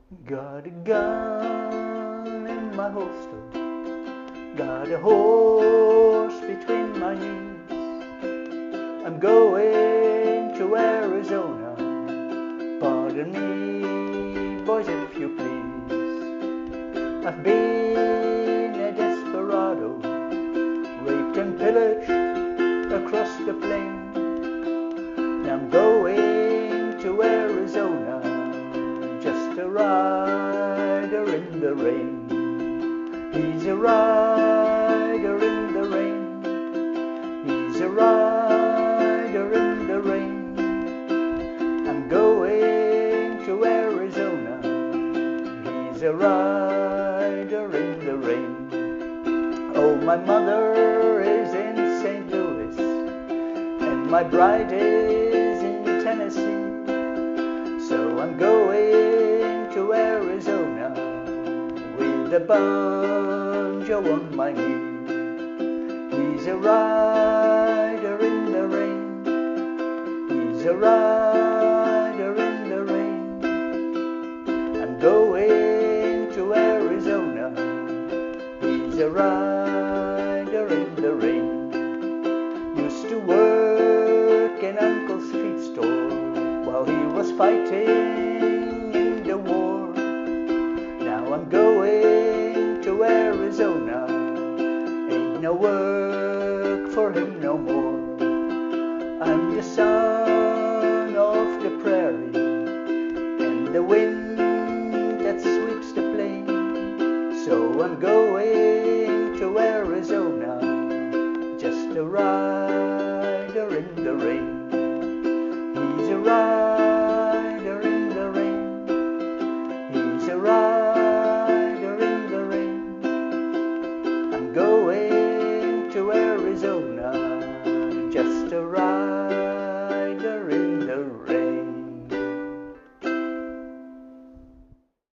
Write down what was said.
Got a gun in my holster, got a horse between my knees. I'm going to Arizona, pardon me, boys, if you please. I've been a desperado, raped and pillaged across the plain. Now I'm going to Arizona, just a rider in the rain. He's a rider in the rain. He's a rider in the rain. I'm going to Arizona. He's a rider in the rain. Oh, my mother is in St. Louis, and my bride is in Tennessee. So I'm going to Arizona with a banjo on my knee. He's a rider in the rain. He's a rider in the rain. I'm going to Arizona. He's a rider in the rain. Used to work in Uncle's feed store while he was fighting in the war. Now I'm going to Arizona. Ain't no work for him no more. I'm the son of the prairie and the wind that sweeps the plain. So I'm going to Arizona, just a rider in the rain. He's a rider in the rain. He's a rider in the rain. I'm going to Arizona, just a rider in the rain.